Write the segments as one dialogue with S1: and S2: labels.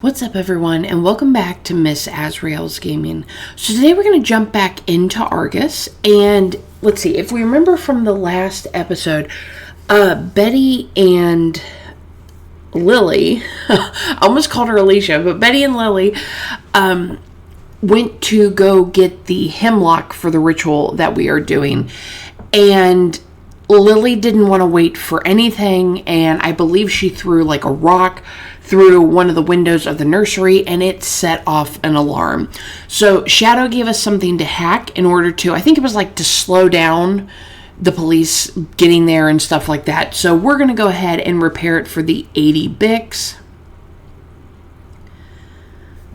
S1: What's up, everyone, and welcome back to Miss Azrael's Gaming. So today we're going to jump back into Argus, and let's see, if we remember from the last episode, Betty and Lily, I almost called her Alicia, but Betty and Lily went to go get the hemlock for the ritual that we are doing, and Lily didn't want to wait for anything, and I believe she threw like a rock through one of the windows of the nursery, and it set off an alarm. So Shadow gave us something to hack in order to, I think it was like to slow down the police getting there and stuff like that. So we're going to go ahead and repair it for the 80 Bix.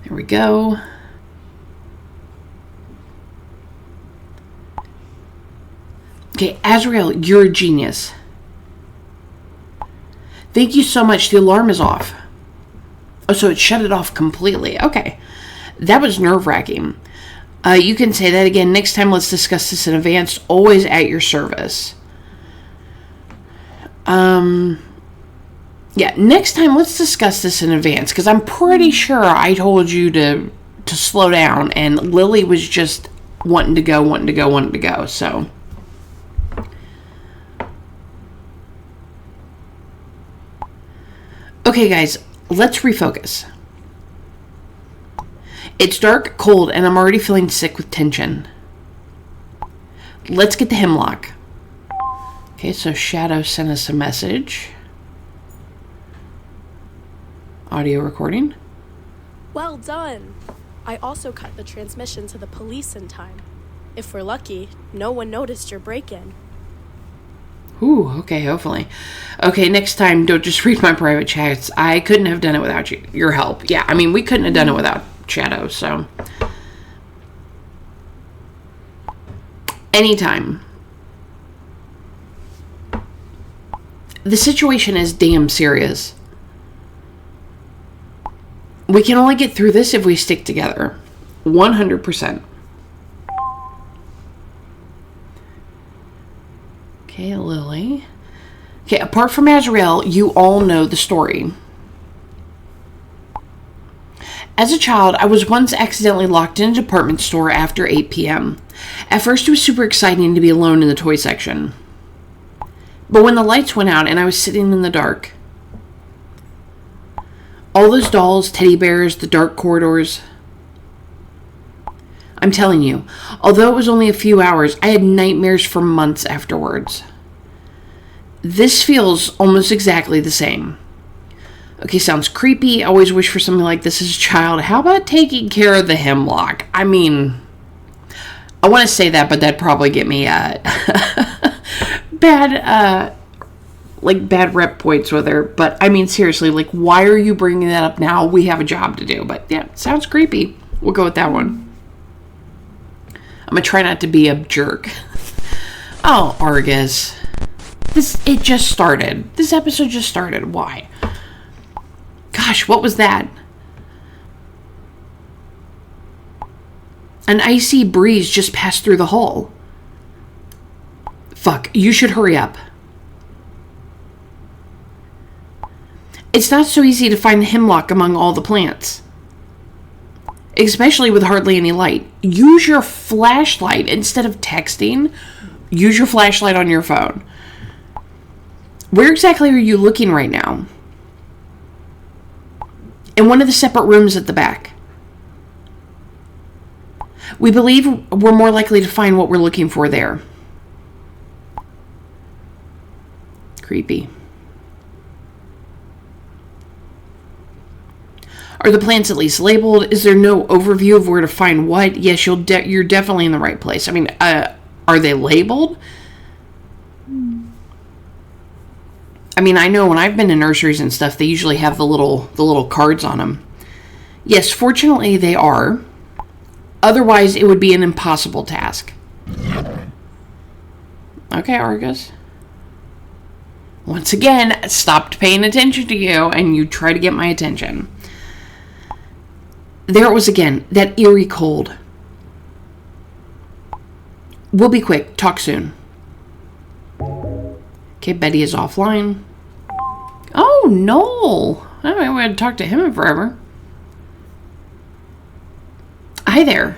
S1: There we go. Okay, Azrael, you're a genius. Thank you so much. The alarm is off. Oh, so it shut it off completely. Okay. That was nerve-wracking. You can say that again. Next time, let's discuss this in advance. Always at your service. Yeah, next time, let's discuss this in advance. Because I'm pretty sure I told you to slow down. And Lily was just wanting to go. So... okay, guys, let's refocus. It's dark, cold, and I'm already feeling sick with tension. Let's get the hemlock. Okay, so Shadow sent us a message. Audio recording.
S2: Well done. I also cut the transmission to the police in time. If we're lucky, no one noticed your break-in.
S1: Ooh, okay, hopefully. Okay, next time, don't just read my private chats. I couldn't have done it without your help. Yeah, I mean, we couldn't have done it without Shadow, so. Anytime. The situation is damn serious. We can only get through this if we stick together. 100%. Okay, Lily. Okay, apart from Azrael, you all know the story. As a child, I was once accidentally locked in a department store after 8 p.m. At first, it was super exciting to be alone in the toy section. But when the lights went out and I was sitting in the dark, all those dolls, teddy bears, the dark corridors... I'm telling you, although it was only a few hours, I had nightmares for months afterwards. This feels almost exactly the same. Okay, sounds creepy. I always wish for something like this as a child. How about taking care of the hemlock? I mean, I want to say that, but that'd probably get me bad rep points with her. But I mean, seriously, like, why are you bringing that up now? We have a job to do. But yeah, sounds creepy. We'll go with that one. I'm going to try not to be a jerk. Oh, Argus. It just started. This episode just started. Why? Gosh, what was that? An icy breeze just passed through the hall. Fuck, you should hurry up. It's not so easy to find the hemlock among all the plants. Especially with hardly any light. Use your flashlight instead of texting. Use your flashlight on your phone. Where exactly are you looking right now? In one of the separate rooms at the back. We believe we're more likely to find what we're looking for there. Creepy. Are the plants at least labeled? Is there no overview of where to find what? Yes, you're definitely in the right place. I mean, are they labeled? I mean, I know when I've been to nurseries and stuff, they usually have the little cards on them. Yes, fortunately they are. Otherwise, it would be an impossible task. Okay, Argus. Once again, I stopped paying attention to you, and you try to get my attention. There it was again, that eerie cold. We'll be quick. Talk soon. Okay, Betty is offline. Oh, Noel. I haven't had to talk to him in forever. Hi there.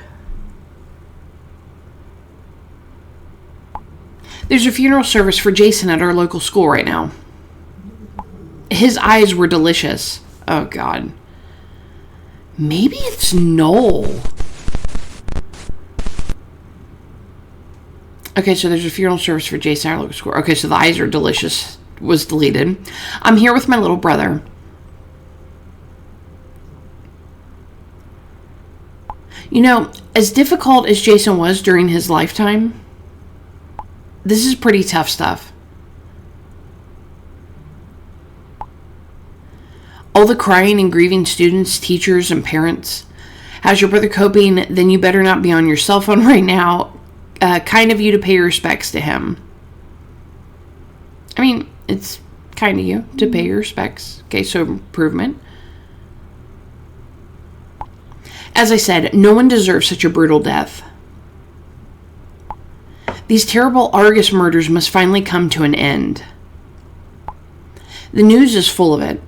S1: There's a funeral service for Jason at our local school right now. His eyes were delicious. Oh, God. Maybe it's Noel. Okay, so there's a funeral service for Jason at our local school. Okay, so the eyes are delicious was deleted. I'm here with my little brother. You know, as difficult as Jason was during his lifetime, this is pretty tough stuff. All the crying and grieving students, teachers, and parents. How's your brother coping? Then you better not be on your cell phone right now. Kind of you to pay your respects to him. I mean, it's kind of you to pay your respects. Okay, so improvement. As I said, no one deserves such a brutal death. These terrible Argus murders must finally come to an end. The news is full of it.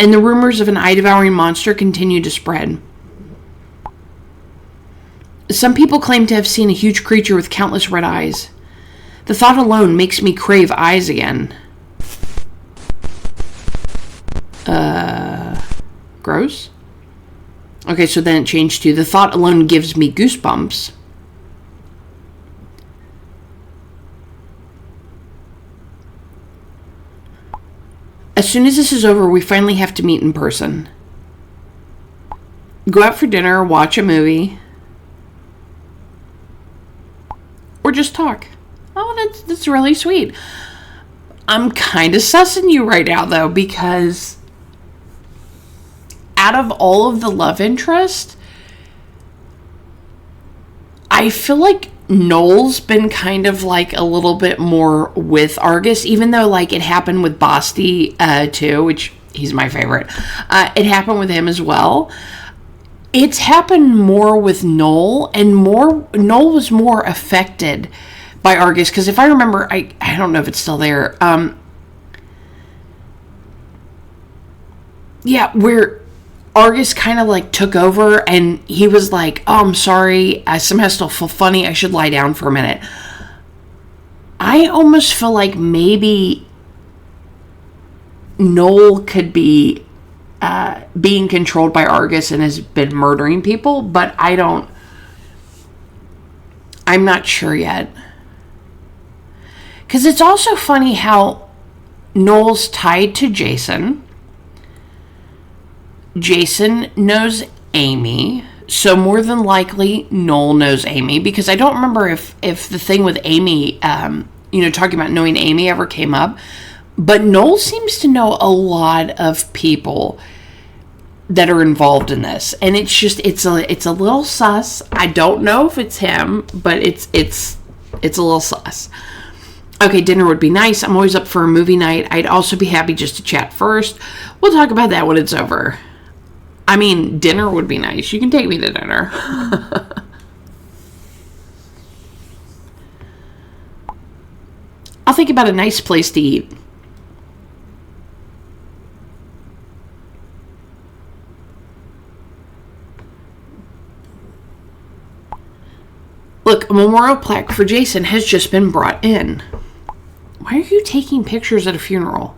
S1: And the rumors of an eye-devouring monster continue to spread. Some people claim to have seen a huge creature with countless red eyes. The thought alone makes me crave eyes again. Gross? Okay, so then it changed to the thought alone gives me goosebumps. As soon as this is over, we finally have to meet in person. Go out for dinner, watch a movie, or just talk. Oh, that's really sweet. I'm kind of sussing you right now, though, because out of all of the love interest, I feel like Noel's been kind of like a little bit more with Argus, even though like it happened with Basti too, which he's my favorite. It happened with him as well. It's happened more with Noel, and Noel was more affected by Argus, because if I remember, I don't know if it's still there. Yeah, where Argus kind of like took over, and he was like, oh, I'm sorry, I somehow still feel funny, I should lie down for a minute. I almost feel like maybe Noel could be being controlled by Argus and has been murdering people, but I'm not sure yet. Because it's also funny how Noel's tied to Jason. Jason knows Amy, so more than likely Noel knows Amy, because I don't remember if the thing with Amy, talking about knowing Amy ever came up, but Noel seems to know a lot of people that are involved in this, and it's a little sus. I don't know if it's him, but it's a little sus. Okay, dinner would be nice. I'm always up for a movie night. I'd also be happy just to chat first. We'll talk about that when it's over. I mean, dinner would be nice. You can take me to dinner. I'll think about a nice place to eat. Look, a memorial plaque for Jason has just been brought in. Why are you taking pictures at a funeral?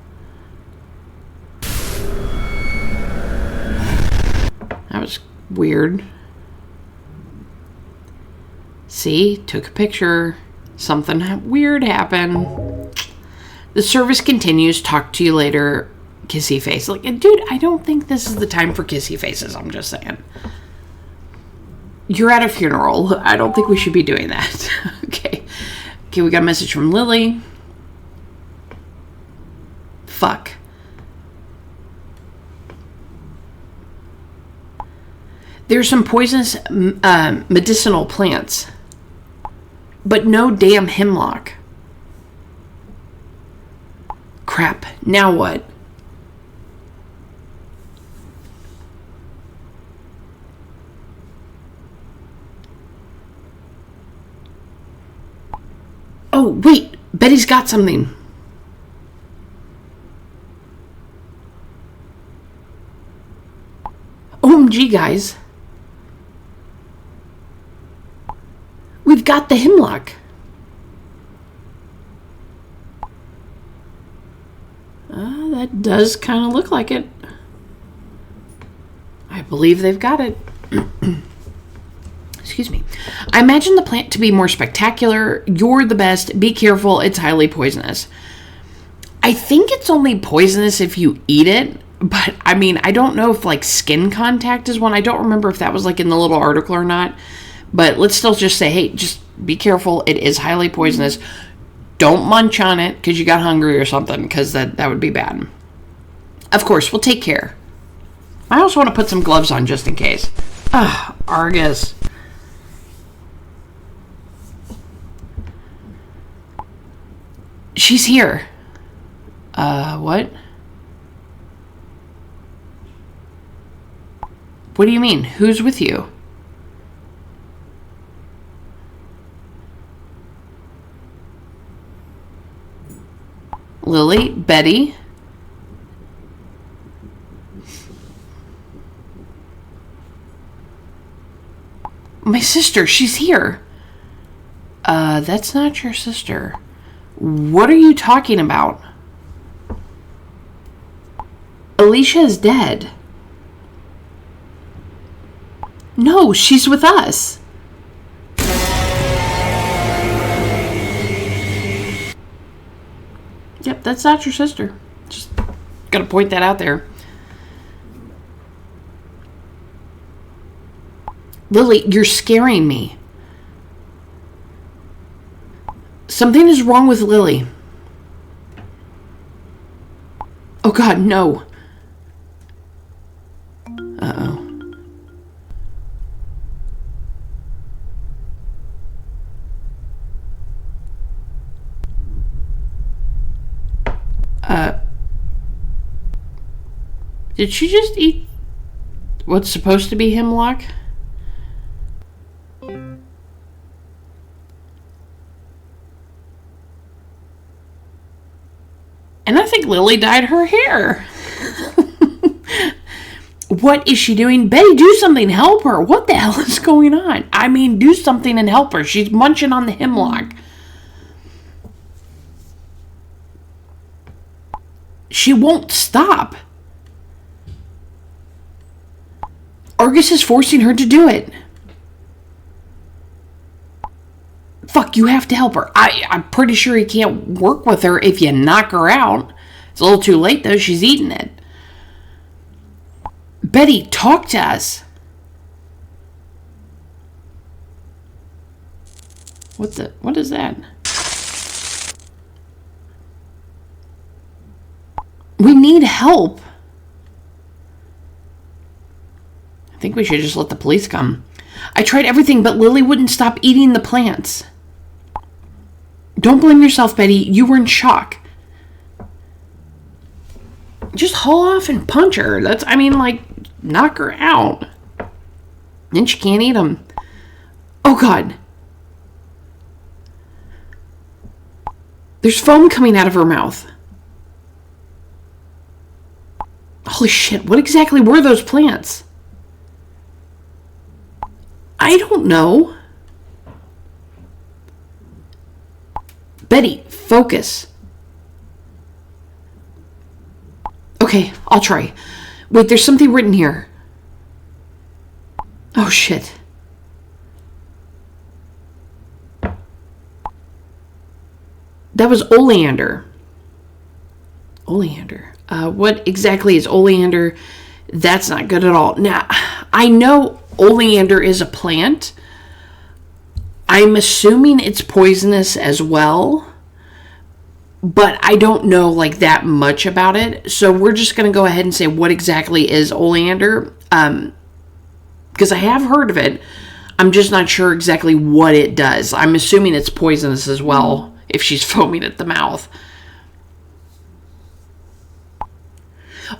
S1: That was weird. See, took a picture. Something weird happened. The service continues. Talk to you later. Kissy face. Like, dude, I don't think this is the time for kissy faces. I'm just saying. You're at a funeral. I don't think we should be doing that. Okay, we got a message from Lilly. Fuck. There's some poisonous medicinal plants, but no damn hemlock. Crap. Now what? Oh, wait. Betty's got something. OMG, guys. We've got the hemlock. That does kind of look like it. I believe they've got it. Excuse me. I imagine the plant to be more spectacular. You're the best. Be careful. It's highly poisonous. I think it's only poisonous if you eat it. But, I mean, I don't know if, like, skin contact is one. I don't remember if that was, like, in the little article or not. But let's still just say, hey, just be careful. It is highly poisonous. Don't munch on it because you got hungry or something, because that would be bad. Of course, we'll take care. I also want to put some gloves on just in case. Argus. She's here. What? What do you mean? Who's with you? Lily? Betty? My sister, she's here. That's not your sister. What are you talking about? Alicia is dead. No, she's with us. Yep, that's not your sister. Just gotta point that out there. Lily, you're scaring me. Something is wrong with Lily. Oh God, no. Uh-oh. Did she just eat what's supposed to be hemlock? And I think Lily dyed her hair. What is she doing? Betty, do something. Help her. What the hell is going on? I mean, do something and help her. She's munching on the hemlock. She won't stop. Argus is forcing her to do it. Fuck, you have to help her. I'm pretty sure he can't work with her if you knock her out. It's a little too late, though. She's eating it. Betty, talk to us. What is that? We need help. I think we should just let the police come. I tried everything, but Lily wouldn't stop eating the plants. Don't blame yourself, Betty. You were in shock. Just haul off and punch her. Knock her out. Then she can't eat them. Oh, God. There's foam coming out of her mouth. Holy shit, what exactly were those plants? I don't know. Betty, focus. Okay, I'll try. Wait, there's something written here. Oh, shit. That was oleander. Oleander. What exactly is oleander? That's not good at all. Now, I know oleander is a plant. I'm assuming it's poisonous as well, but I don't know that much about it. So we're just going to go ahead and say what exactly is oleander, because I have heard of it. I'm just not sure exactly what it does. I'm assuming it's poisonous as well if she's foaming at the mouth.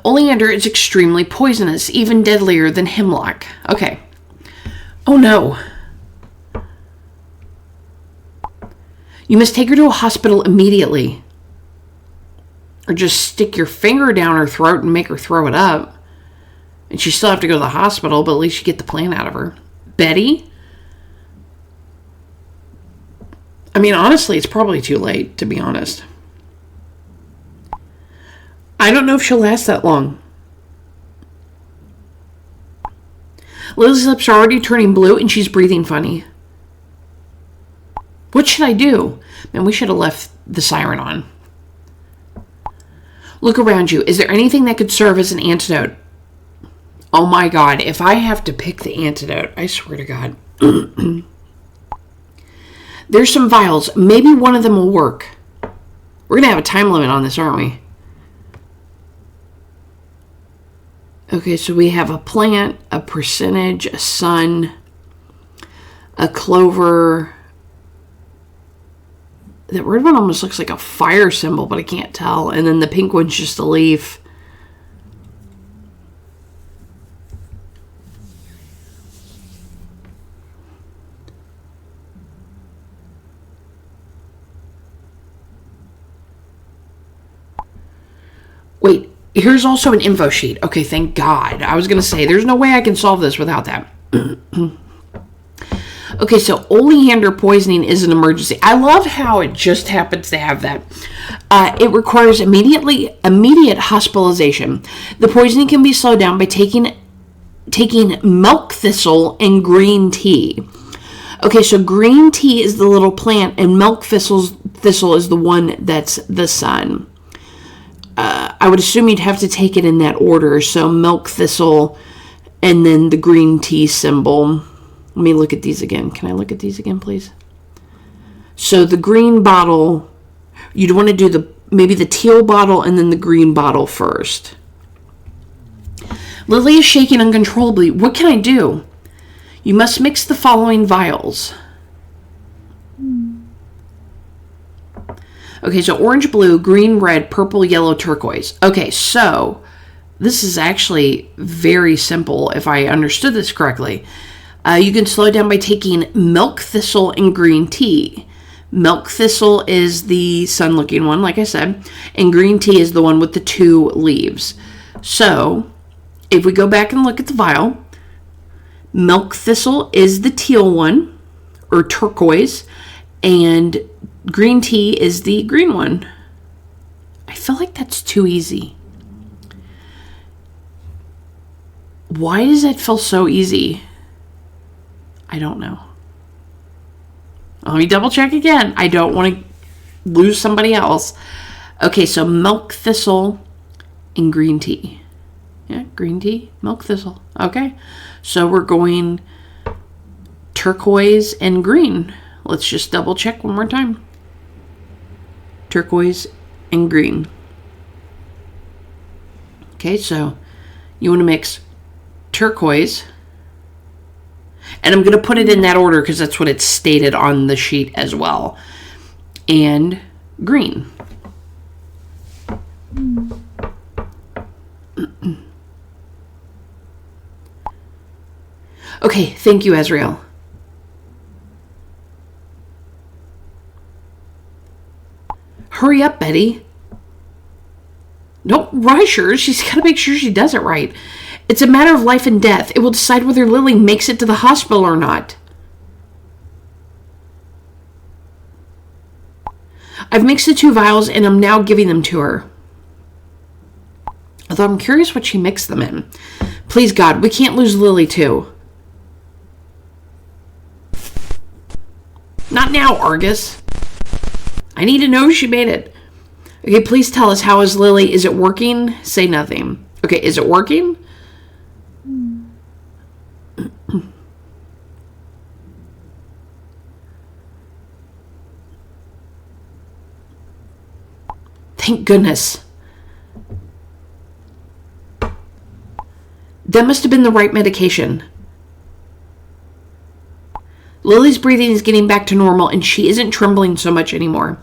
S1: Oleander is extremely poisonous, even deadlier than hemlock. Okay. Oh no. You must take her to a hospital immediately. Or just stick your finger down her throat and make her throw it up. And she still have to go to the hospital, but at least you get the plan out of her. Betty? I mean, honestly, it's probably too late, to be honest. I don't know if she'll last that long. Lily's lips are already turning blue and she's breathing funny. What should I do? Man, we should have left the siren on. Look around you. Is there anything that could serve as an antidote? Oh my God, if I have to pick the antidote, I swear to God. There's some vials. Maybe one of them will work. We're going to have a time limit on this, aren't we? Okay, so we have a plant, a percentage, a sun, a clover. That red one almost looks like a fire symbol, but I can't tell. And then the pink one's just a leaf. Wait, here's also an info sheet. Okay, thank God. I was going to say, there's no way I can solve this without that. Okay, so oleander poisoning is an emergency. I love how it just happens to have that. It requires immediate hospitalization. The poisoning can be slowed down by taking milk thistle and green tea. Okay, so green tea is the little plant, and milk thistle is the one that's the sun. I would assume you'd have to take it in that order. So milk thistle and then the green tea symbol. Let me look at these again. Can I look at these again, please? So the green bottle, you'd want to do maybe the teal bottle and then the green bottle first. Lily is shaking uncontrollably. What can I do? You must mix the following vials. Okay, so orange, blue, green, red, purple, yellow, turquoise. Okay, so this is actually very simple if I understood this correctly. You can slow it down by taking milk thistle and green tea. Milk thistle is the sun-looking one, like I said, and green tea is the one with the 2 leaves. So if we go back and look at the vial, milk thistle is the teal one, or turquoise, and green tea is the green one. I feel like that's too easy. Why does that feel so easy? I don't know. Let me double check again. I don't want to lose somebody else. Okay, so milk thistle and green tea. Yeah, green tea, milk thistle. Okay, so we're going turquoise and green. Let's just double check one more time. Turquoise and green. Okay, so you want to mix turquoise, and I'm going to put it in that order because that's what it's stated on the sheet as well, and green. Okay, thank you, Azrael. Hurry up, Betty. Don't rush her. She's got to make sure she does it right. It's a matter of life and death. It will decide whether Lily makes it to the hospital or not. I've mixed the 2 vials and I'm now giving them to her. Although I'm curious what she mixed them in. Please, God, we can't lose Lily too. Not now, Argus. I need to know she made it. Okay, please tell us, how is Lily? Is it working? Say nothing. Okay, is it working? Thank goodness. That must have been the right medication. Lily's breathing is getting back to normal and she isn't trembling so much anymore.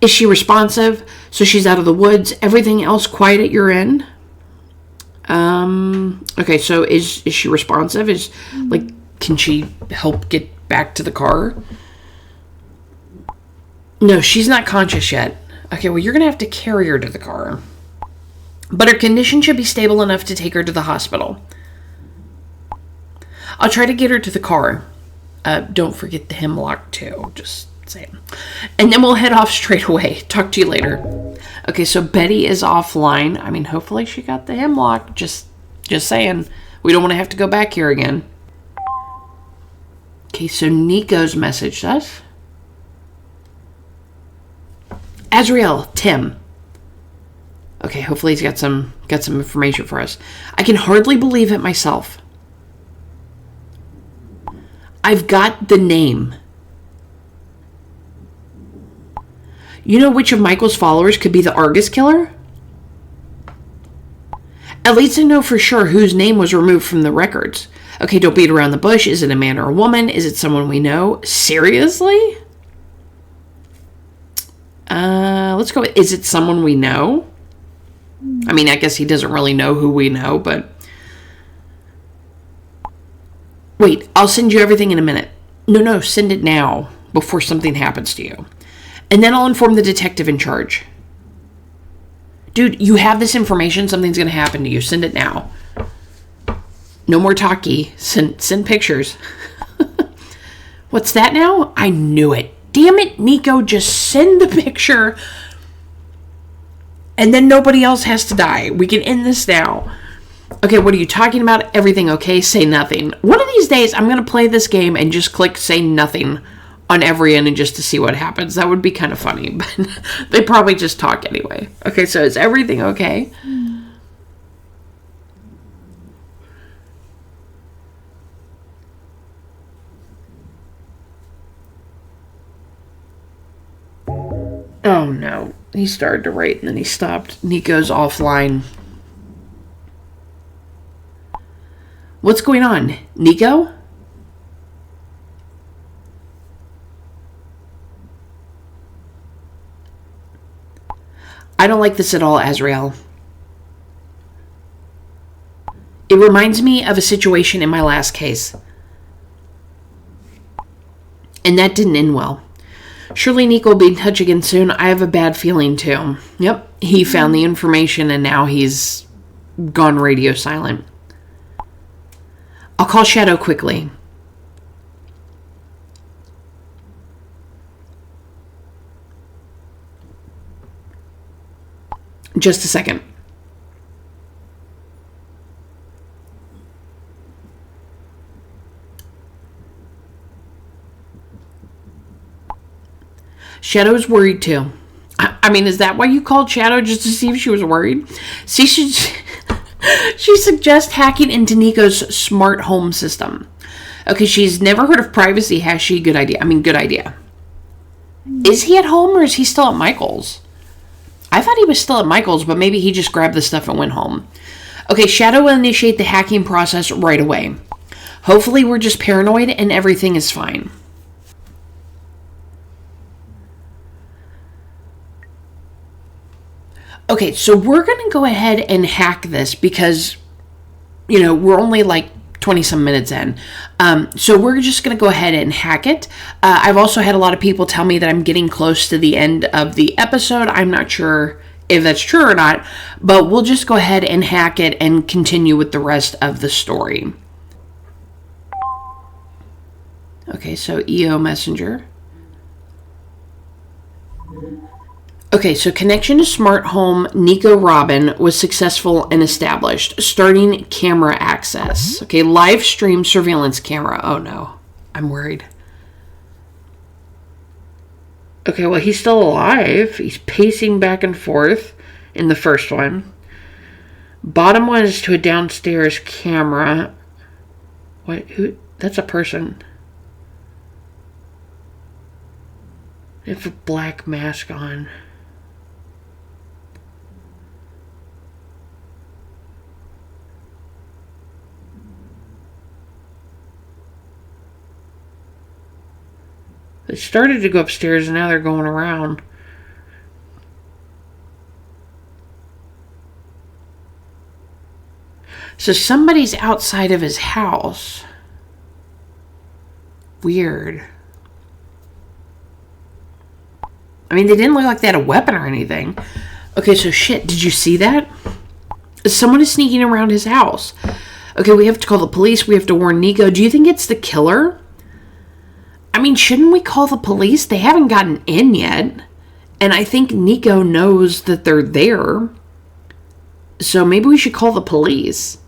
S1: Is she responsive? So she's out of the woods. Everything else quiet at your end? Okay, so is she responsive? Can she help get back to the car? No, she's not conscious yet. Okay, well, you're going to have to carry her to the car. but her condition should be stable enough to take her to the hospital. I'll try to get her to the car. Don't forget the hemlock too, just saying. And then we'll head off straight away. Talk to you later. Okay, so Betty is offline. I mean, hopefully she got the hemlock. Just saying. We don't want to have to go back here again. Okay, so Nico's messaged us. Azrael, Tim. Okay, hopefully he's got some information for us. I can hardly believe it myself. I've got the name. You know which of Michael's followers could be the Argus killer? At least I know for sure whose name was removed from the records. Okay, don't beat around the bush. Is it a man or a woman? Is it someone we know? Seriously? Let's go with, is it someone we know? I mean, I guess he doesn't really know who we know, but... Wait, I'll send you everything in a minute. No, send it now, before something happens to you. And then I'll inform the detective in charge. Dude, you have this information, something's going to happen to you. Send it now. No more talkie. Send pictures. What's that now? I knew it. Damn it, Nico, just send the picture. And then nobody else has to die. We can end this now. Okay, what are you talking about? Everything okay? Say nothing. One of these days, I'm going to play this game and just click say nothing on every end and just to see what happens. That would be kind of funny, but they probably just talk anyway. Okay, so is everything okay? Oh no, he started to write and then he stopped. Nico's offline. What's going on? Nico? I don't like this at all, Azrael. It reminds me of a situation in my last case. And that didn't end well. Surely Nico will be in touch again soon. I have a bad feeling too. Yep, he found the information and now he's gone radio silent. I'll call Shadow quickly. Just a second. Shadow's worried too. I mean, is that why you called Shadow, just to see if she was worried? See, she suggests hacking into Nico's smart home system. Okay, she's never heard of privacy, has she? Good idea. I mean, good idea. Is he at home or is he still at Michael's? I thought he was still at Michael's, but maybe he just grabbed the stuff and went home. Okay, Shadow will initiate the hacking process right away. Hopefully we're just paranoid and everything is fine. Okay, so we're going to go ahead and hack this because, we're only like 20-some minutes in. So we're just going to go ahead and hack it. I've also had a lot of people tell me that I'm getting close to the end of the episode. I'm not sure if that's true or not, but we'll just go ahead and hack it and continue with the rest of the story. Okay, so EO Messenger. Okay, so connection to smart home Nico Robin was successful and established. Starting camera access. Okay, live stream surveillance camera. Oh no, I'm worried. Okay, well, he's still alive. He's pacing back and forth in the first one. Bottom one is to a downstairs camera. What? Who? That's a person. They have a black mask on. They started to go upstairs and now they're going around. So somebody's outside of his house. Weird. I mean, they didn't look like they had a weapon or anything. Okay, so shit, did you see that? Someone is sneaking around his house. Okay, we have to call the police. We have to warn Nico. Do you think it's the killer? I mean, shouldn't we call the police? They haven't gotten in yet. And I think Nico knows that they're there. So maybe we should call the police.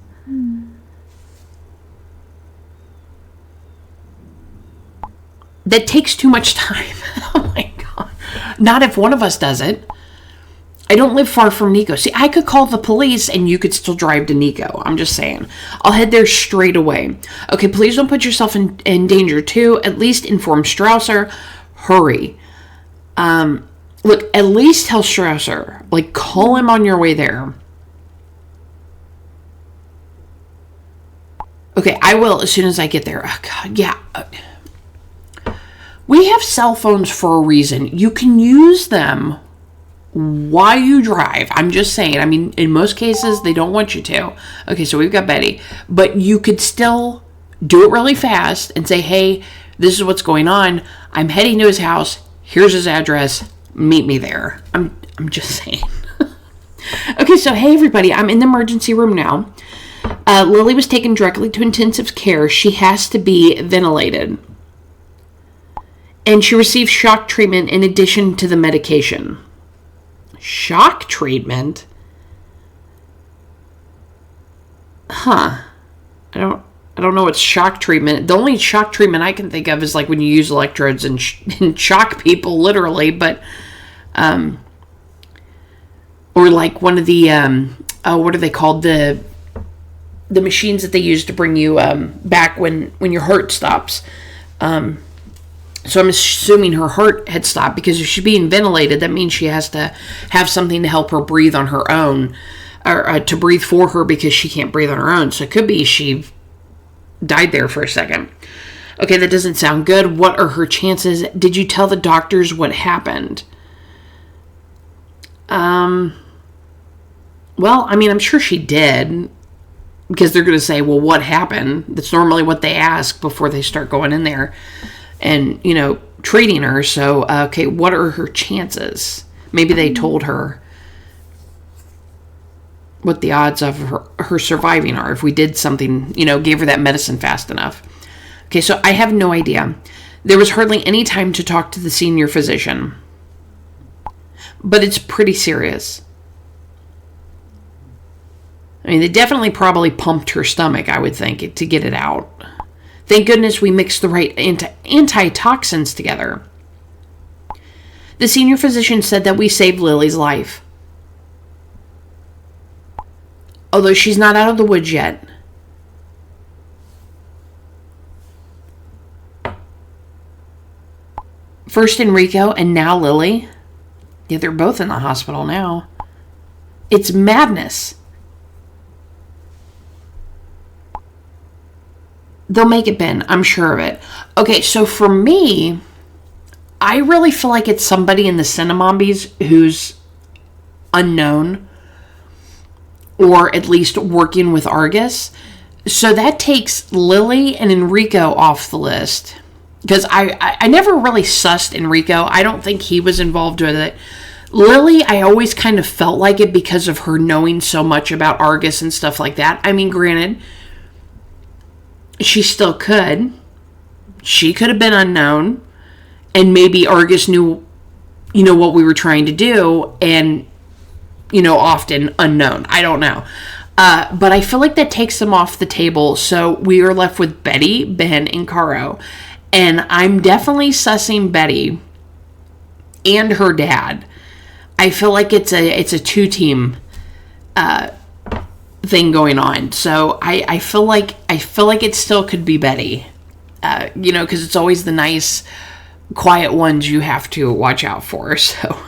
S1: That takes too much time. Oh my God. Not if one of us does it. I don't live far from Nico. See, I could call the police and you could still drive to Nico. I'm just saying. I'll head there straight away. Okay, please don't put yourself in danger too. At least inform Strausser. Hurry. Look, at least tell Strausser. Like, call him on your way there. Okay, I will as soon as I get there. Oh, God, yeah. We have cell phones for a reason. You can use them while you drive. I'm just saying. I mean, in most cases, they don't want you to. Okay, so we've got Betty. But you could still do it really fast and say, hey, this is what's going on. I'm heading to his house. Here's his address. Meet me there. I'm just saying. Okay, so hey, everybody. I'm in the emergency room now. Lily was taken directly to intensive care. She has to be ventilated. And she received shock treatment in addition to the medication. Shock treatment? Huh. I don't know what's shock treatment. The only shock treatment I can think of is like when you use electrodes and shock people, literally. But, or like one of the, what are they called? The machines that they use to bring you back when your heart stops. So I'm assuming her heart had stopped, because if she's being ventilated, that means she has to have something to help her breathe on her own, or to breathe for her, because she can't breathe on her own. So it could be she died there for a second. Okay, that doesn't sound good. What are her chances? Did you tell the doctors what happened? Well, I mean, I'm sure she did, because they're going to say, well, what happened? That's normally what they ask before they start going in there and, treating her. So, okay, what are her chances? Maybe they told her what the odds of her surviving are if we did something, gave her that medicine fast enough. Okay, so I have no idea. There was hardly any time to talk to the senior physician. But it's pretty serious. I mean, they definitely probably pumped her stomach, I would think, to get it out. Thank goodness we mixed the right antitoxins together. The senior physician said that we saved Lily's life. Although she's not out of the woods yet. First Enrico and now Lily. Yeah, they're both in the hospital now. It's madness. They'll make it, Ben. I'm sure of it. Okay, so for me, I really feel like it's somebody in the Cinnamombies who's unknown, or at least working with Argus. So that takes Lily and Enrico off the list. Because I never really sussed Enrico. I don't think he was involved with it. Lily, I always kind of felt like it because of her knowing so much about Argus and stuff like that. I mean, granted, she still could. She could have been unknown. And maybe Argus knew, what we were trying to do. And, often unknown. I don't know. But I feel like that takes them off the table. So we are left with Betty, Ben, and Caro. And I'm definitely sussing Betty and her dad. I feel like it's a two-team thing going on. So I feel like it still could be Betty. Because it's always the nice, quiet ones you have to watch out for. So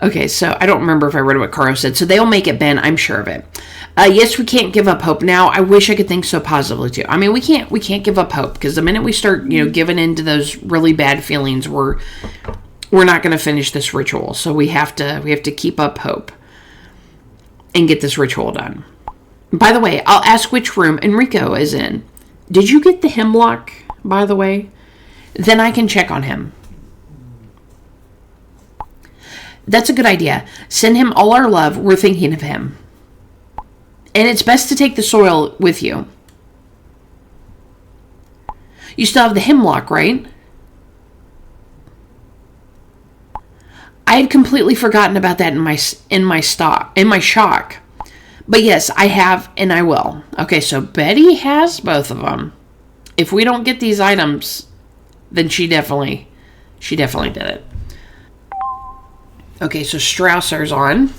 S1: okay, so I don't remember if I read what Caro said. So they'll make it, Ben. I'm sure of it. Yes, we can't give up hope. Now, I wish I could think so positively too. I mean, we can't give up hope, because the minute we start, giving into those really bad feelings, we're not going to finish this ritual. So we have to keep up hope and get this ritual done. By the way, I'll ask which room Enrico is in. Did you get the hemlock, by the way? Then I can check on him. That's a good idea. Send him all our love. We're thinking of him. And it's best to take the soil with you. You still have the hemlock, right? I had completely forgotten about that in my shock. But yes, I have and I will. Okay, so Betty has both of them. If we don't get these items, then she definitely did it. Okay, so Strausser's on.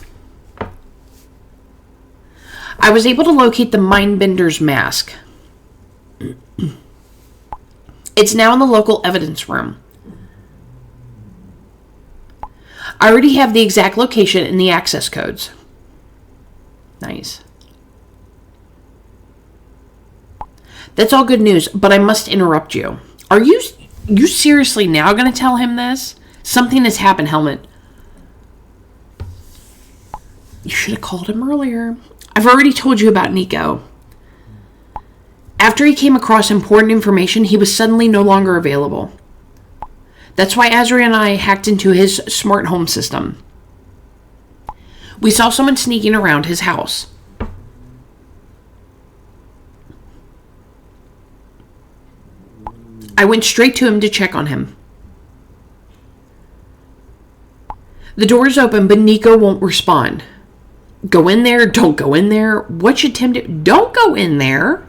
S1: I was able to locate the Mindbender's mask. It's now in the local evidence room. I already have the exact location and the access codes. Nice. That's all good news, but I must interrupt you. Are you seriously now going to tell him this? Something has happened, Helmet. You should have called him earlier. I've already told you about Nico. After he came across important information, he was suddenly no longer available. That's why Azria and I hacked into his smart home system. We saw someone sneaking around his house. I went straight to him to check on him. The door is open, but Nico won't respond. Go in there, don't go in there. What should Tim do? Don't go in there.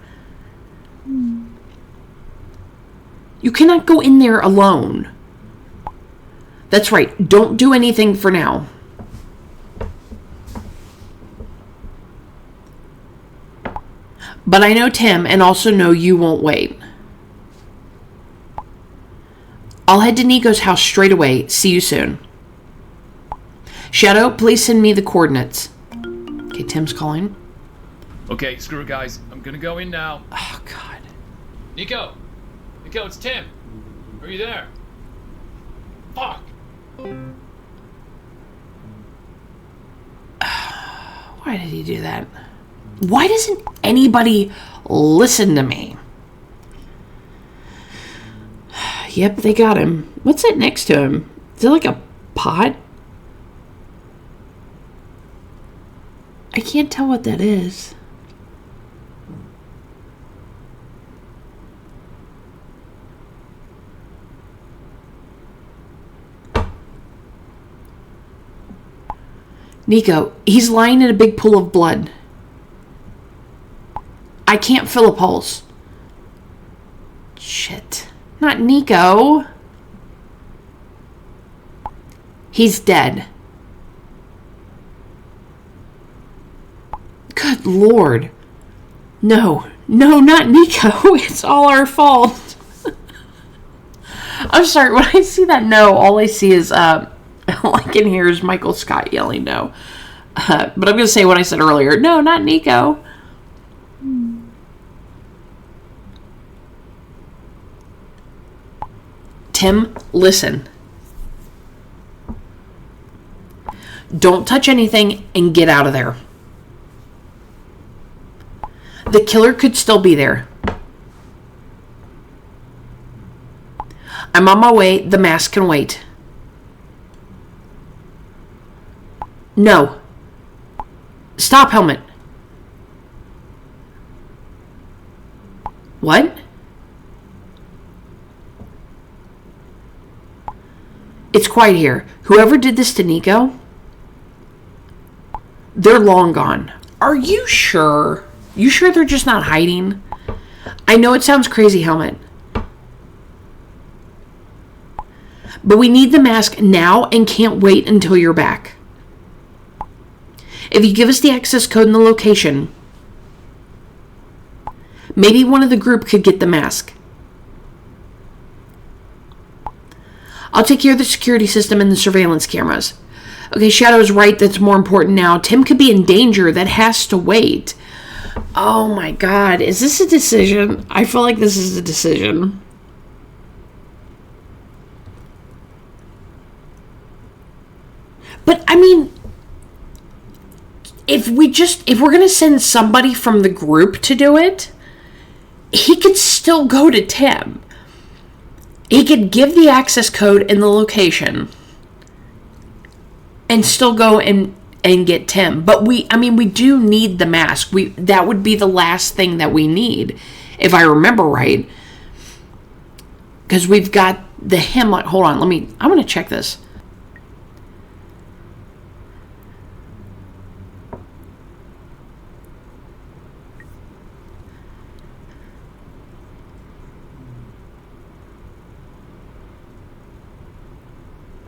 S1: You cannot go in there alone. That's right. Don't do anything for now. But I know Tim and also know you won't wait. I'll head to Nico's house straight away. See you soon. Shadow, please send me the coordinates. Okay, Tim's calling.
S3: Okay, screw it, guys. I'm gonna go in now.
S1: Oh, God.
S3: Nico! Nico, it's Tim! Are you there? Fuck!
S1: Why did he do that? Why doesn't anybody listen to me? Yep, they got him. What's that next to him? Is it like a pot? I can't tell what that is. Nico, he's lying in a big pool of blood. I can't feel a pulse. Shit. Not Nico. He's dead. Good Lord. No, not Nico. It's all our fault. I'm sorry. When I see that no, all I see is, all I can hear is Michael Scott yelling no. But I'm going to say what I said earlier. No, not Nico. Tim, listen. Don't touch anything and get out of there. The killer could still be there. I'm on my way. The mask can wait. No. Stop, Helmet. What? It's quiet here. Whoever did this to Nico, they're long gone. Are you sure? You sure they're just not hiding? I know it sounds crazy, Helmet. But we need the mask now and can't wait until you're back. If you give us the access code and the location, maybe one of the group could get the mask. I'll take care of the security system and the surveillance cameras. Okay, Shadow's right. That's more important now. Tim could be in danger. That has to wait. Oh my God. Is this a decision? I feel like this is a decision. But I mean, if we're going to send somebody from the group to do it, he could still go to Tim. He could give the access code and the location. and still go and get Tim. But we do need the mask. That would be the last thing that we need, if I remember right. Because we've got the hemlock. Hold on, I want to check this.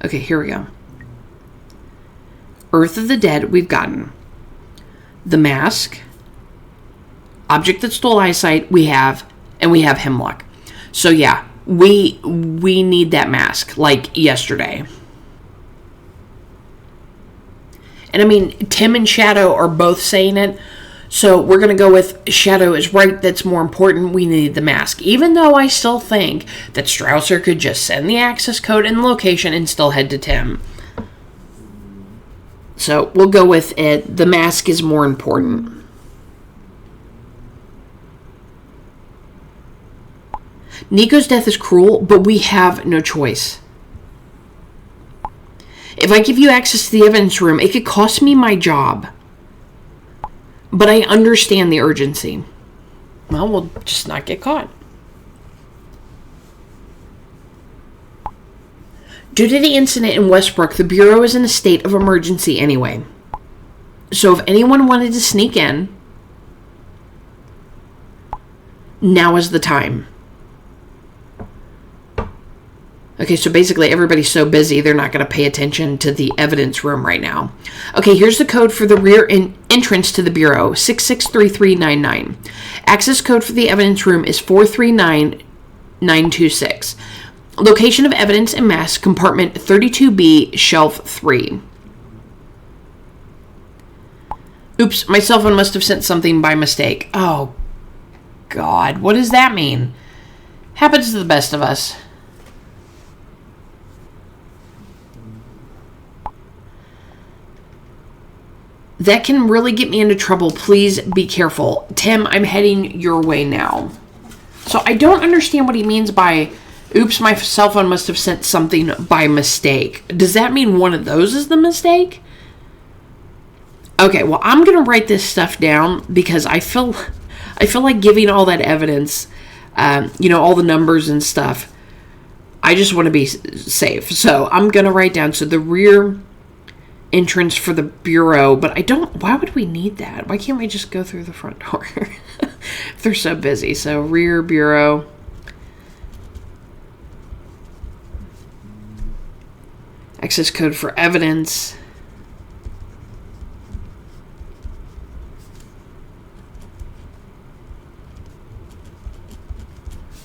S1: Okay, here we go. Earth of the Dead, we've gotten. The mask. Object that stole eyesight, we have. And we have hemlock. So yeah, we need that mask, like yesterday. And I mean, Tim and Shadow are both saying it. So we're going to go with Shadow is right. That's more important. We need the mask. Even though I still think that Strausser could just send the access code and location and still head to Tim. So we'll go with it. The mask is more important. Nico's death is cruel, but we have no choice. If I give you access to the evidence room, it could cost me my job. But I understand the urgency. Well, we'll just not get caught. Due to the incident in Westbrook, the Bureau is in a state of emergency anyway. So if anyone wanted to sneak in, now is the time. Okay, so basically everybody's so busy they're not going to pay attention to the evidence room right now. Okay, here's the code for the rear entrance to the Bureau, 663399. Access code for the evidence room is 439926. Location of evidence and mask, compartment 32B, shelf 3. Oops, my cell phone must have sent something by mistake. Oh, God, what does that mean? Happens to the best of us. That can really get me into trouble. Please be careful. Tim, I'm heading your way now. So I don't understand what he means by, oops, my cell phone must have sent something by mistake. Does that mean one of those is the mistake? Okay, well, I'm going to write this stuff down because I feel like giving all that evidence, all the numbers and stuff. I just want to be safe. So I'm going to write down, so the rear entrance for the Bureau, but why would we need that? Why can't we just go through the front door? If they're so busy. So rear Bureau. Access code for evidence.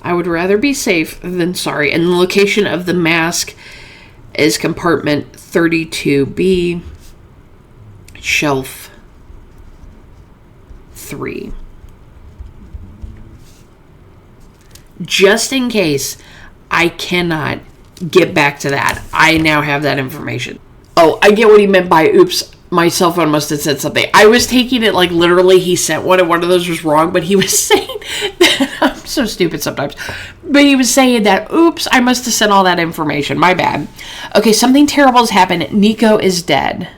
S1: I would rather be safe than sorry. And the location of the mask is compartment 32B, shelf 3. Just in case I cannot get back to that, I now have that information. Oh, I get what he meant by, oops, my cell phone must have said something. I was taking it like literally he sent one and one of those was wrong, but he was saying that, I'm so stupid sometimes, but he was saying that, oops, I must have sent all that information. My bad. Okay, something terrible has happened. Nico is dead.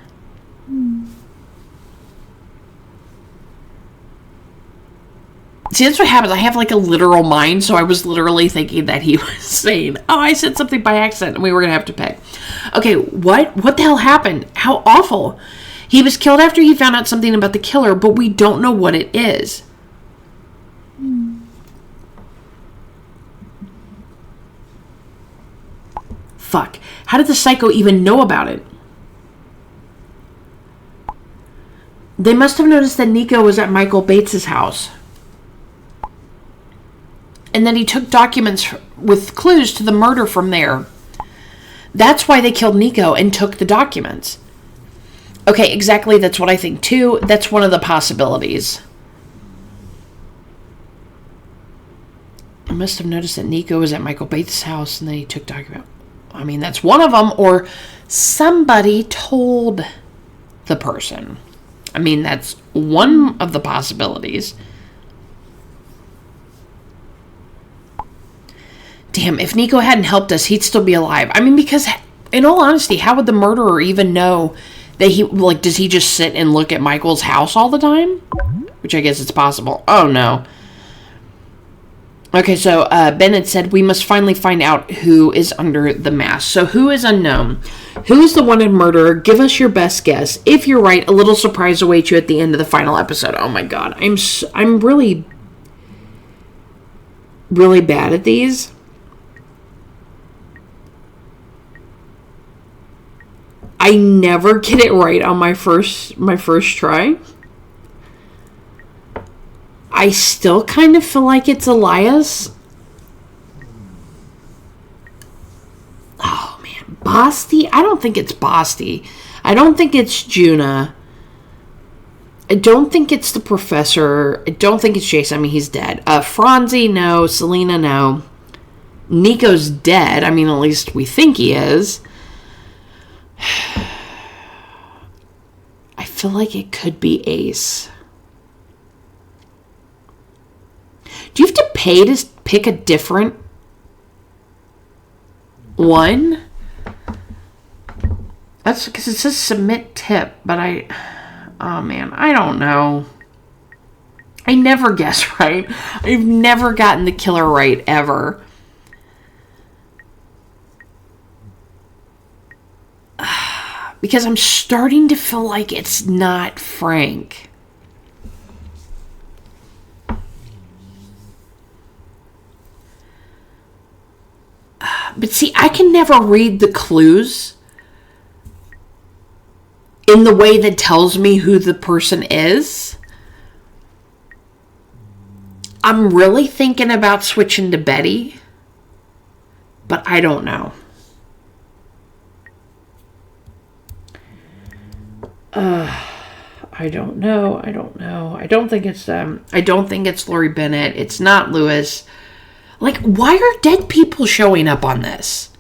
S1: See, that's what happens. I have like a literal mind, so I was literally thinking that he was saying, oh, I said something by accident and we were going to have to pay. Okay, what the hell happened? How awful. He was killed after he found out something about the killer, but we don't know what it is. Fuck. How did the psycho even know about it? They must have noticed that Nico was at Michael Bates's house. And then he took documents with clues to the murder from there. That's why they killed Nico and took the documents. Okay, exactly. That's what I think too. That's one of the possibilities. I must have noticed that Nico was at Michael Bates' house and then he took documents. I mean, that's one of them. Or somebody told the person. I mean, that's one of the possibilities. Damn, if Nico hadn't helped us, he'd still be alive. I mean, because in all honesty, how would the murderer even know that he, like, does he just sit and look at Michael's house all the time? Which I guess it's possible. Oh, no. Okay, so Bennett said, we must finally find out who is under the mask. So who is unknown? Who is the wanted murderer? Give us your best guess. If you're right, a little surprise awaits you at the end of the final episode. Oh my god, I'm really, really bad at these. I never get it right on my first try. I still kind of feel like it's Elias. Oh, man. Basti? I don't think it's Basti. I don't think it's Juna. I don't think it's the professor. I don't think it's Jason. I mean, he's dead. Franzi, no. Selena, no. Nico's dead. I mean, at least we think he is. I feel like it could be Ace. Do you have to pay to pick a different one? That's because it says submit tip, but oh man, I don't know. I never guess right. I've never gotten the killer right, ever. Because I'm starting to feel like it's not Frank. But see, I can never read the clues in the way that tells me who the person is. I'm really thinking about switching to Betty, but I don't know. I don't know. I don't think it's them. I don't think it's Lori Bennett. It's not Lewis. Like, why are dead people showing up on this?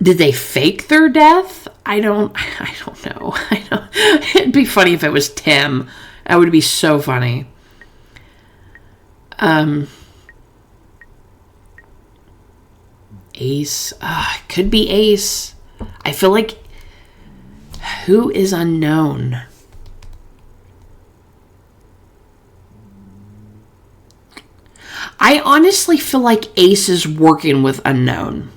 S1: Did they fake their death? I don't know. It'd be funny if it was Tim. That would be so funny. Ace. Could be Ace. I feel like, who is unknown? I honestly feel like Ace is working with unknown.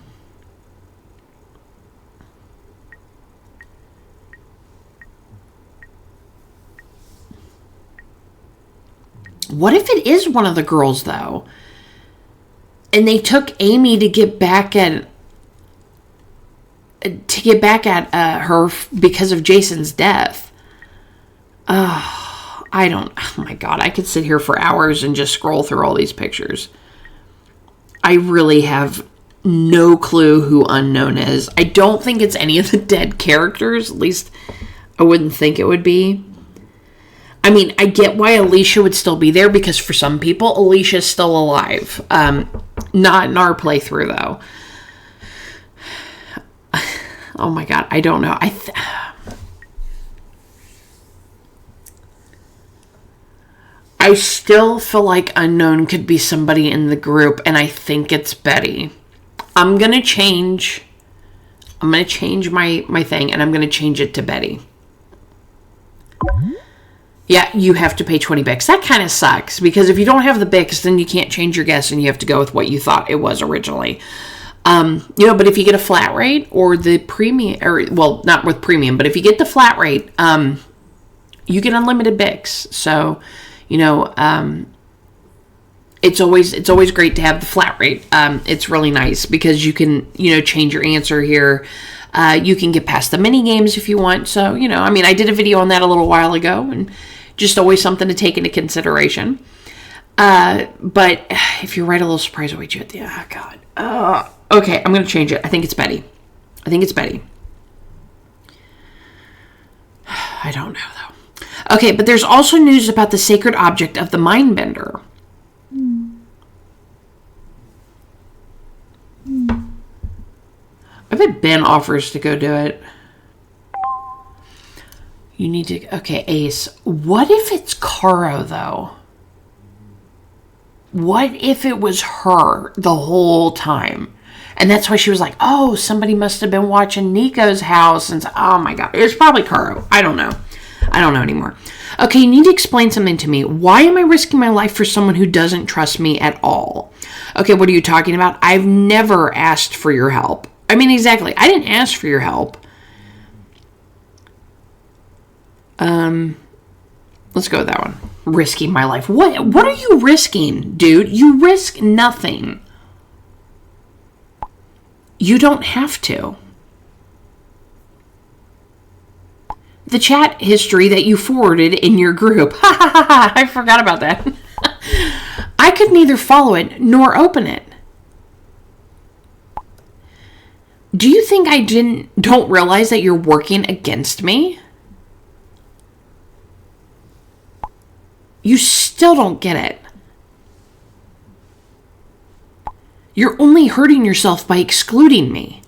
S1: What if it is one of the girls, though? And they took Amy to get back at her because of Jason's death. Oh my god, I could sit here for hours and just scroll through all these pictures. I really have no clue who unknown is. I don't think it's any of the dead characters. At least I wouldn't think it would be. I mean, I get why Alicia would still be there, because for some people, Alicia's still alive. Not in our playthrough, though. Oh my god, I don't know. I still feel like unknown could be somebody in the group, and I think it's Betty. I'm going to change my thing, and I'm going to change it to Betty. Yeah, you have to pay 20 Bix. That kind of sucks, because if you don't have the Bix, then you can't change your guess, and you have to go with what you thought it was originally. But if you get a flat rate or the premium, or, well, not with premium, but if you get the flat rate, you get unlimited Bix. So, it's always great to have the flat rate. It's really nice because you can, change your answer here. You can get past the mini games if you want. So, I did a video on that a little while ago, and just always something to take into consideration. But if you're right, a little surprise awaits you at the end. Oh, God. Okay, I'm going to change it. I think it's Betty. I don't know, though. Okay, but there's also news about the sacred object of the Mindbender. I bet Ben offers to go do it. You need to... Okay, Ace. What if it's Caro, though? What if it was her the whole time? And that's why she was like, oh, somebody must have been watching Nico's house. And oh my God, it was probably Caro. I don't know anymore. Okay, you need to explain something to me. Why am I risking my life for someone who doesn't trust me at all? Okay, what are you talking about? I've never asked for your help. I mean, exactly. I didn't ask for your help. Let's go with that one. Risking my life. What are you risking, dude? You risk nothing. You don't have to. The chat history that you forwarded in your group. I forgot about that. I could neither follow it nor open it. Do you think I don't realize that you're working against me? You still don't get it. You're only hurting yourself by excluding me.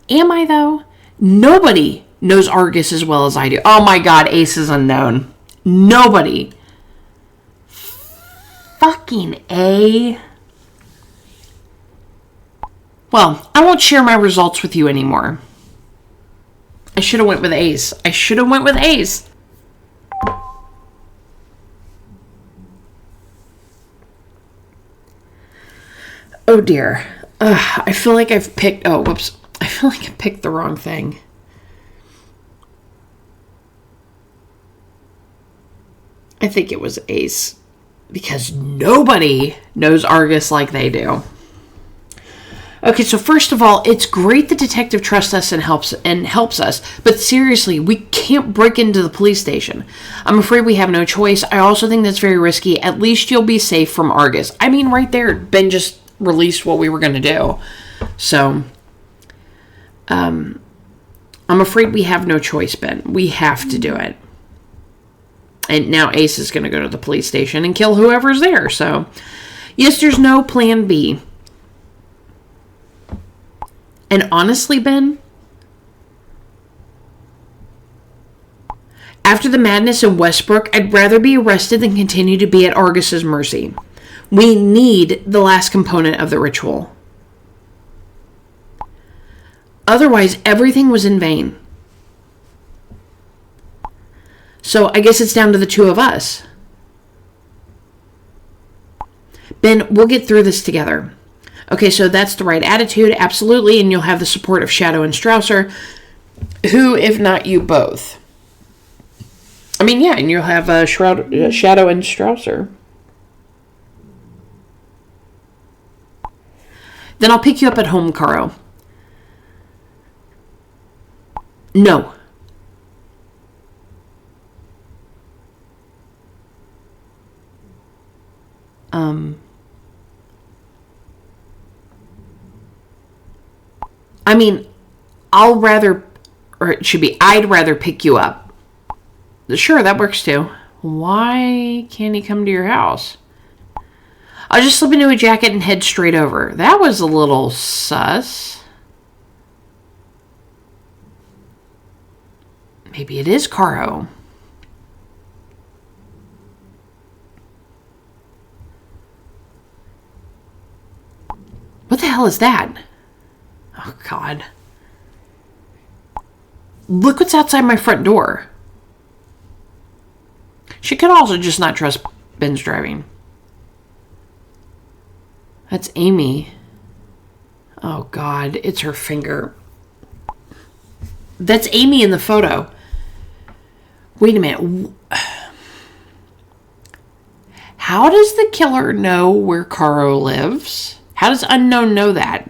S1: Am I, though? Nobody knows Argus as well as I do. Oh my God, Ace is unknown. Nobody. Fucking A. Well, I won't share my results with you anymore. I should have went with Ace. Oh dear. I feel like I've picked... Oh, whoops. I feel like I picked the wrong thing. I think it was Ace. Because nobody knows Argus like they do. Okay, so first of all, it's great the detective trusts us and helps us. But seriously, we can't break into the police station. I'm afraid we have no choice. I also think that's very risky. At least you'll be safe from Argus. I mean, right there, Ben just released what we were going to do. So, I'm afraid we have no choice, Ben. We have to do it. And now Ace is going to go to the police station and kill whoever's there. So, yes, there's no plan B. And honestly, Ben, after the madness in Westbrook, I'd rather be arrested than continue to be at Argus's mercy. We need the last component of the ritual. Otherwise, everything was in vain. So I guess it's down to the two of us. Ben, we'll get through this together. Okay, so that's the right attitude, absolutely, and you'll have the support of Shadow and Strausser, who, if not you both. I mean, yeah, and you'll have Shadow and Strausser. Then I'll pick you up at home, Caro. No. I mean, I'd rather pick you up. Sure, that works too. Why can't he come to your house? I'll just slip into a jacket and head straight over. That was a little sus. Maybe it is Caro. What the hell is that? Oh, God. Look what's outside my front door. She could also just not trust Ben's driving. That's Amy. Oh, God. It's her finger. That's Amy in the photo. Wait a minute. How does the killer know where Caro lives? How does Unknown know that?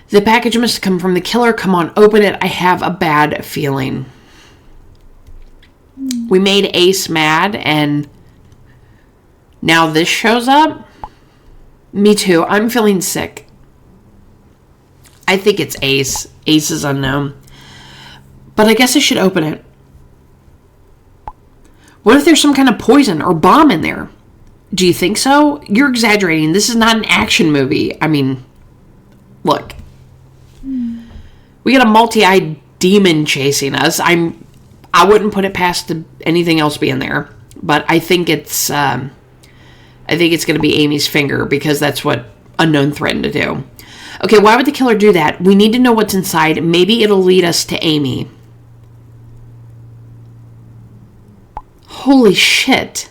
S1: The package must come from the killer. Come on, open it. I have a bad feeling. We made Ace mad, and now this shows up? Me too. I'm feeling sick. I think it's Ace. Ace is Unknown. But I guess I should open it. What if there's some kind of poison or bomb in there? Do you think so? You're exaggerating. This is not an action movie. I mean, look. We got a multi-eyed demon chasing us. I wouldn't put it past anything else being there. But I think it's I think it's going to be Amy's finger because that's what Unknown threatened to do. Okay, why would the killer do that? We need to know what's inside. Maybe it'll lead us to Amy. Holy shit.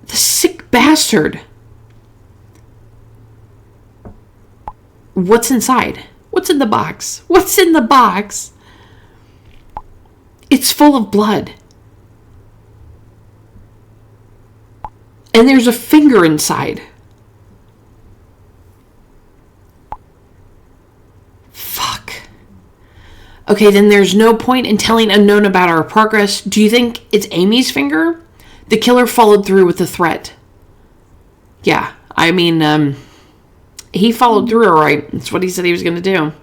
S1: The sick bastard. What's inside? What's in the box? What's in the box? It's full of blood. And there's a finger inside. Fuck. Okay, then there's no point in telling Unknown about our progress. Do you think it's Amy's finger? The killer followed through with the threat. Yeah, I mean, he followed through all right. That's what he said he was going to do.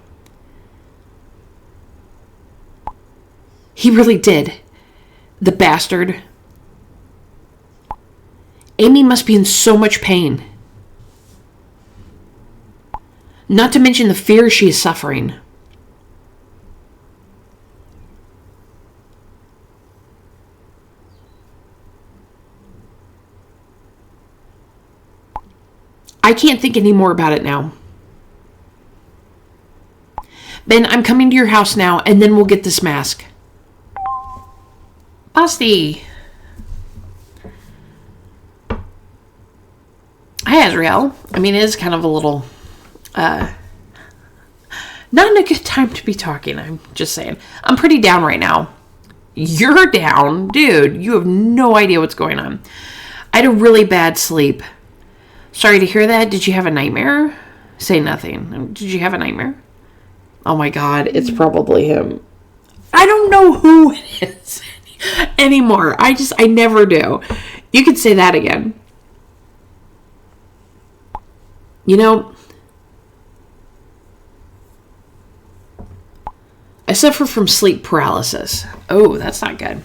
S1: He really did. The bastard. Amy must be in so much pain. Not to mention the fear she is suffering. I can't think any more about it now. Ben, I'm coming to your house now, and then we'll get this mask. Basti. Hi, Azrael. I mean, it is kind of a little, not in a good time to be talking. I'm just saying. I'm pretty down right now. You're down? Dude, you have no idea what's going on. I had a really bad sleep. Sorry to hear that. Did you have a nightmare? Say nothing. Did you have a nightmare? Oh my God, it's probably him. I don't know who it is anymore. I never do. You could say that again. You know, I suffer from sleep paralysis. Oh, that's not good.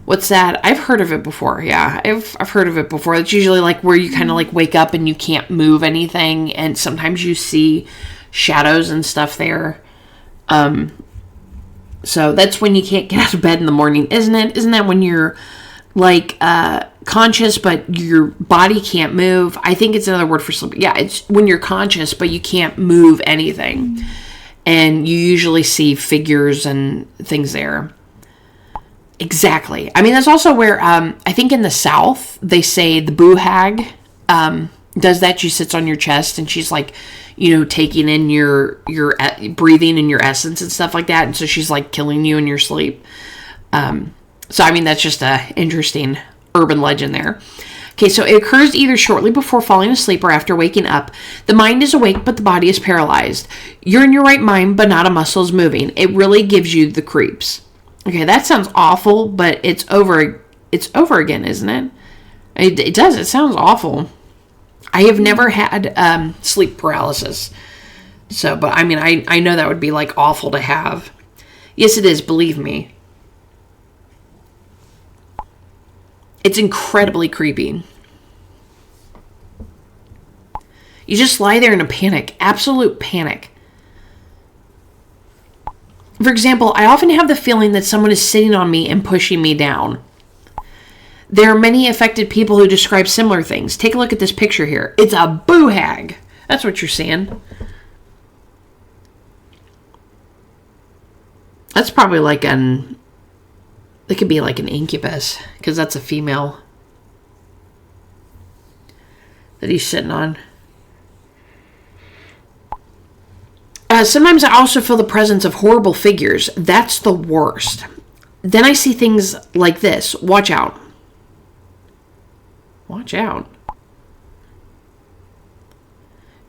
S1: What's that? I've heard of it before. Yeah, I've heard of it before. It's usually like where you kind of like wake up and you can't move anything, and sometimes you see shadows and stuff there. So that's when you can't get out of bed in the morning, isn't it? Isn't that when you're like conscious but your body can't move? I think it's another word for sleep. Yeah, it's when you're conscious but you can't move anything, and you usually see figures and things there. Exactly. I mean, that's also where I think in the South they say the boo hag does that. She sits on your chest and she's like, you know, taking in your breathing and your essence and stuff like that, and so she's like killing you in your sleep. So I mean, that's just a interesting urban legend there. Okay, so it occurs either shortly before falling asleep or after waking up. The mind is awake, but the body is paralyzed. You're in your right mind, but not a muscle is moving. It really gives you the creeps. Okay, that sounds awful, but it's over again, isn't it? It does. It sounds awful. I have never had sleep paralysis. So, but I mean, I know that would be like awful to have. Yes, it is. Believe me. It's incredibly creepy. You just lie there in a panic. Absolute panic. For example, I often have the feeling that someone is sitting on me and pushing me down. There are many affected people who describe similar things. Take a look at this picture here. It's a boo hag. That's what you're seeing. That's probably like it could be like an incubus, because that's a female that he's sitting on. Sometimes I also feel the presence of horrible figures. That's the worst. Then I see things like this. Watch out. Watch out.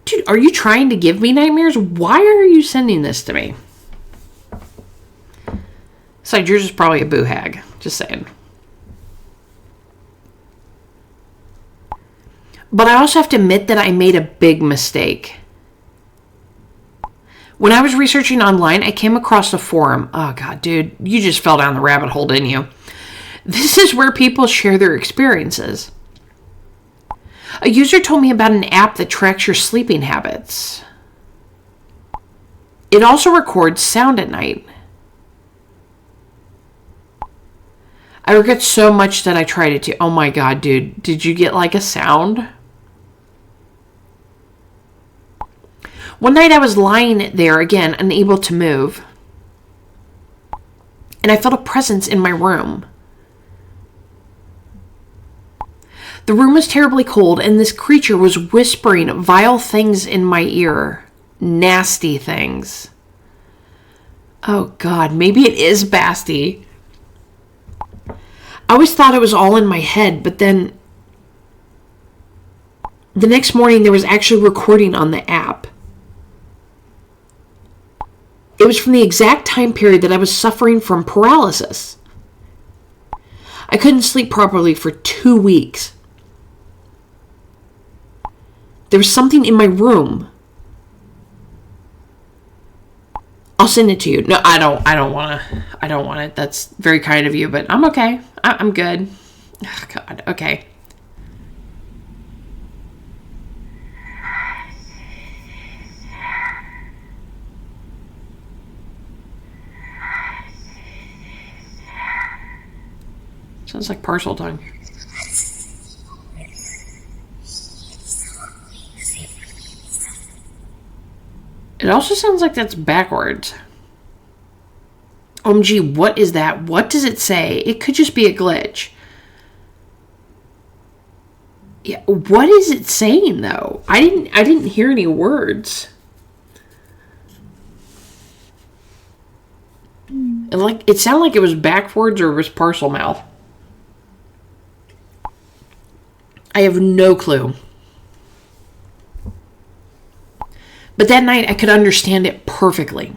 S1: Dude, are you trying to give me nightmares? Why are you sending this to me? Besides, yours is probably a boo hag. Just saying. But I also have to admit that I made a big mistake. When I was researching online, I came across a forum. Oh, God, dude, you just fell down the rabbit hole, didn't you? This is where people share their experiences. A user told me about an app that tracks your sleeping habits. It also records sound at night. I regret so much that I tried it too. Oh my god, dude. Did you get like a sound? One night I was lying there again, unable to move. And I felt a presence in my room. The room was terribly cold, and this creature was whispering vile things in my ear. Nasty things. Oh god, maybe it is Basti. I always thought it was all in my head, but then the next morning there was actually recording on the app. It was from the exact time period that I was suffering from paralysis. I couldn't sleep properly for 2 weeks. There was something in my room. I'll send it to you. No, I don't want it. That's very kind of you, but I'm okay. I'm good. Oh, God, okay. Sounds like parcel tongue. It also sounds like that's backwards. OMG, what is that? What does it say? It could just be a glitch. Yeah, what is it saying though? I didn't hear any words. It sounded like it was backwards or it was parcel mouth. I have no clue. But that night, I could understand it perfectly.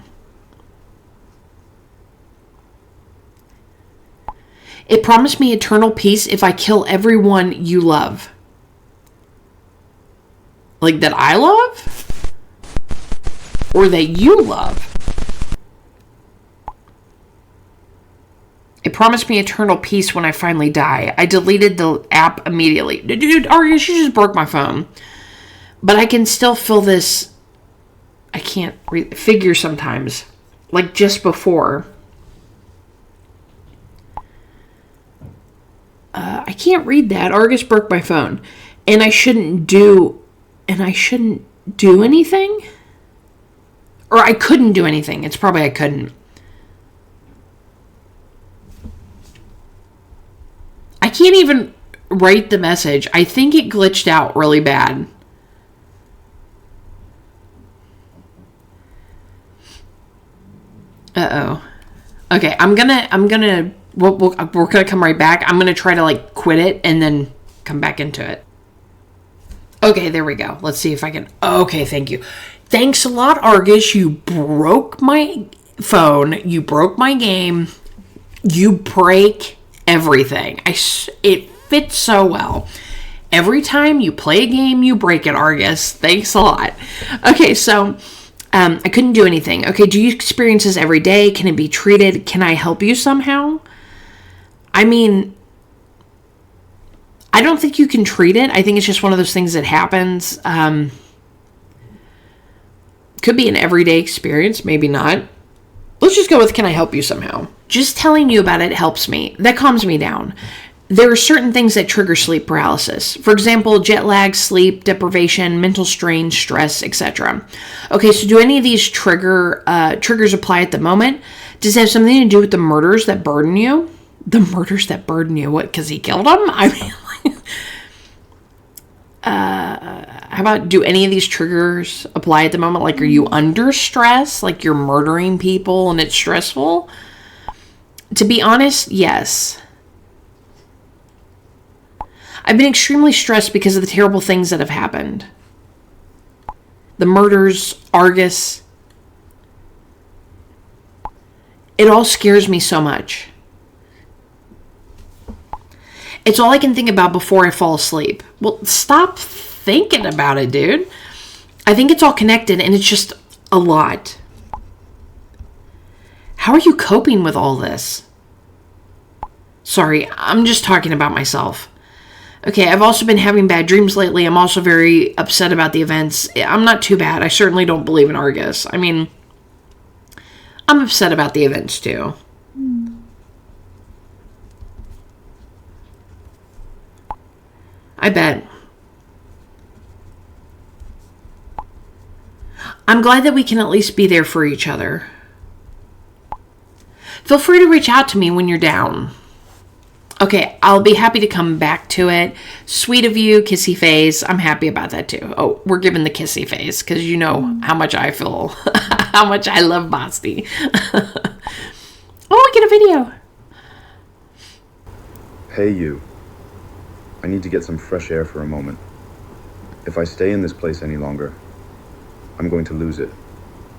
S1: It promised me eternal peace if I kill everyone you love. Like that I love? Or that you love? It promised me eternal peace when I finally die. I deleted the app immediately. Dude, Argus, you just broke my phone. But I can still feel this... I can't figure sometimes. Like just before. I can't read that. Argus broke my phone. And I shouldn't do anything? Or I couldn't do anything. It's probably I couldn't. I can't even write the message. I think it glitched out really bad. Uh-oh. Okay, we're gonna come right back. I'm gonna try to like quit it and then come back into it. Okay, there we go. Let's see if I can. Okay, thank you. Thanks a lot, Argus. You broke my phone. You broke my game. You break everything. It fits so well. Every time you play a game, you break it, Argus. Thanks a lot. Okay, so I couldn't do anything. Okay, do you experience this every day? Can it be treated? Can I help you somehow? I mean, I don't think you can treat it. I think it's just one of those things that happens. Could be an everyday experience, maybe not. Let's just go with, can I help you somehow? Just telling you about it helps me. That calms me down. There are certain things that trigger sleep paralysis. For example, jet lag, sleep deprivation, mental strain, stress, etc. Okay, so do any of these triggers apply at the moment? Does it have something to do with the murders that burden you? The murders that burden you? What, because he killed them? I mean, how about, do any of these triggers apply at the moment? Like, are you under stress? Like, you're murdering people and it's stressful? To be honest, yes. I've been extremely stressed because of the terrible things that have happened. The murders, Argus. It all scares me so much. It's all I can think about before I fall asleep. Well, stop thinking about it, dude. I think it's all connected and it's just a lot. How are you coping with all this? Sorry, I'm just talking about myself. Okay, I've also been having bad dreams lately. I'm also very upset about the events. I'm not too bad. I certainly don't believe in Argus. I mean, I'm upset about the events too. I bet. I'm glad that we can at least be there for each other. Feel free to reach out to me when you're down. Okay, I'll be happy to come back to it. Sweet of you, kissy face. I'm happy about that too. Oh, we're giving the kissy face because you know how much I feel, how much I love Basti. Oh, we get a video.
S4: Hey you. I need to get some fresh air for a moment. If I stay in this place any longer, I'm going to lose it.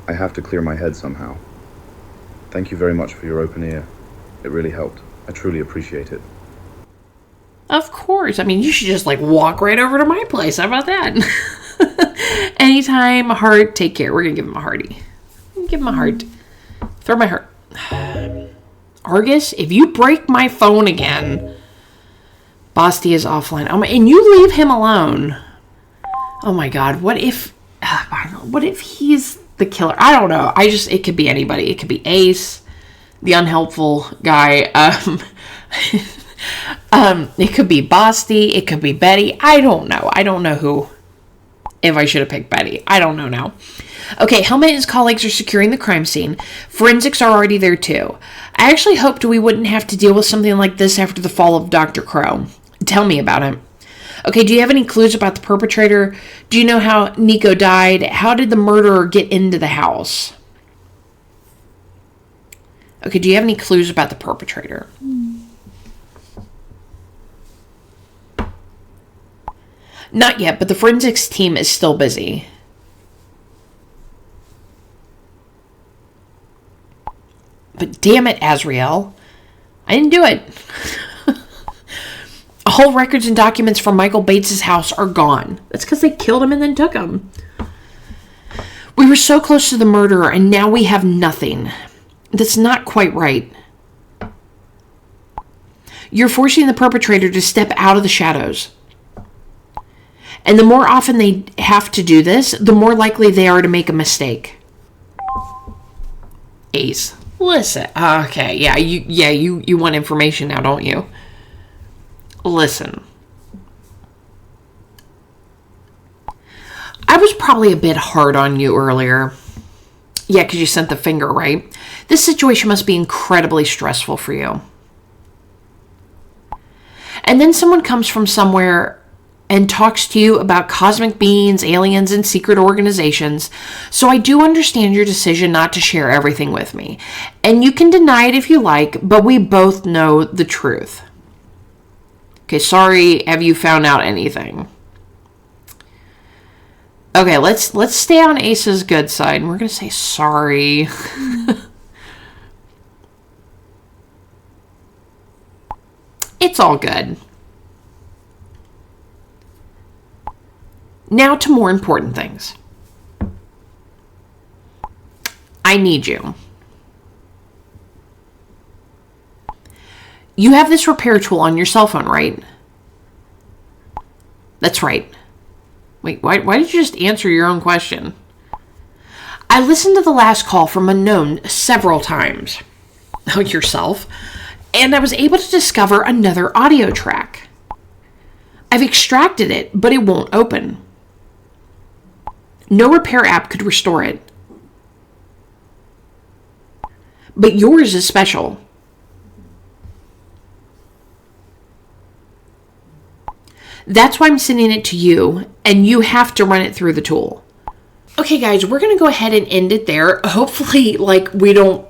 S4: I have to clear my head somehow. Thank you very much for your open ear. It really helped. I truly appreciate it.
S1: Of course. I mean, you should just like walk right over to my place. How about that? Anytime, heart, take care. We're going to give him a hearty. Give him a heart. Throw my heart. Argus, if you break my phone again, Basti is offline. And you leave him alone. Oh my God. What if he's the killer? I don't know. It could be anybody. It could be Ace, the unhelpful guy. It could be Basti. It could be Betty. I don't know. I don't know who. If I should have picked Betty. I don't know now. Okay, Helmet and his colleagues are securing the crime scene. Forensics are already there too. I actually hoped we wouldn't have to deal with something like this after the fall of Dr. Crow. Tell me about it. Okay, do you have any clues about the perpetrator? Do you know how Nico died? How did the murderer get into the house? Okay, do you have any clues about the perpetrator? Not yet, but the forensics team is still busy. But damn it, Azrael. I didn't do it. All records and documents from Michael Bates' house are gone. That's because they killed him and then took him. We were so close to the murderer, and now we have nothing. That's not quite right. You're forcing the perpetrator to step out of the shadows. And the more often they have to do this, the more likely they are to make a mistake. Ace. Listen. Okay, you want information now, don't you? Listen. I was probably a bit hard on you earlier. Yeah, because you sent the finger, right? This situation must be incredibly stressful for you. And then someone comes from somewhere and talks to you about cosmic beings, aliens, and secret organizations. So I do understand your decision not to share everything with me. And you can deny it if you like, but we both know the truth. Okay, sorry, have you found out anything? Okay, let's stay on Ace's good side, and we're going to say sorry. It's all good. Now to more important things. I need you. You have this repair tool on your cell phone, right? That's right. Wait, why did you just answer your own question? I listened to the last call from unknown several times. Oh, yourself. And I was able to discover another audio track. I've extracted it, but it won't open. No repair app could restore it. But yours is special. That's why I'm sending it to you, and you have to run it through the tool. Okay, guys, we're going to go ahead and end it there. Hopefully, we don't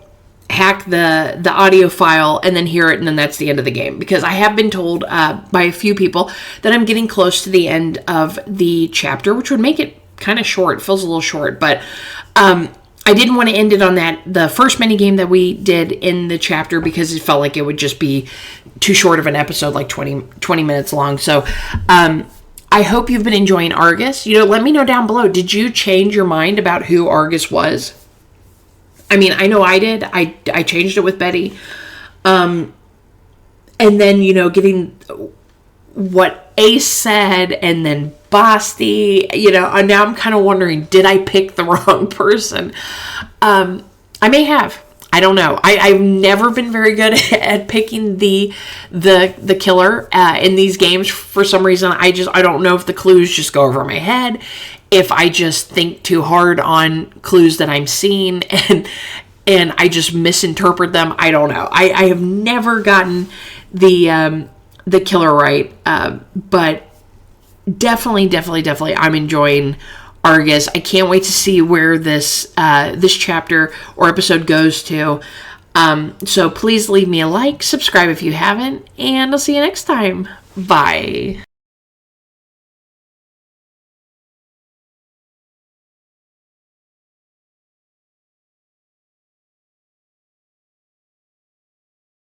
S1: hack the audio file and then hear it, and then that's the end of the game. Because I have been told by a few people that I'm getting close to the end of the chapter, which would make it kind of short. It feels a little short, but I didn't want to end it on the first mini game that we did in the chapter because it felt like it would just be too short of an episode, like 20 minutes long. So I hope you've been enjoying Argus. Let me know down below. Did you change your mind about who Argus was? I mean, I know I did. I changed it with Betty. And then, getting what Ace said and then Basti, and now I'm kind of wondering, did I pick the wrong person? I may have. I don't know. I've never been very good at picking the killer in these games. For some reason, I don't know if the clues just go over my head, if I just think too hard on clues that I'm seeing, and I just misinterpret them. I don't know. I have never gotten the killer right, but definitely, I'm enjoying Argus. I can't wait to see where this chapter or episode goes to. So please leave me a like, subscribe if you haven't, and I'll see you next time. Bye.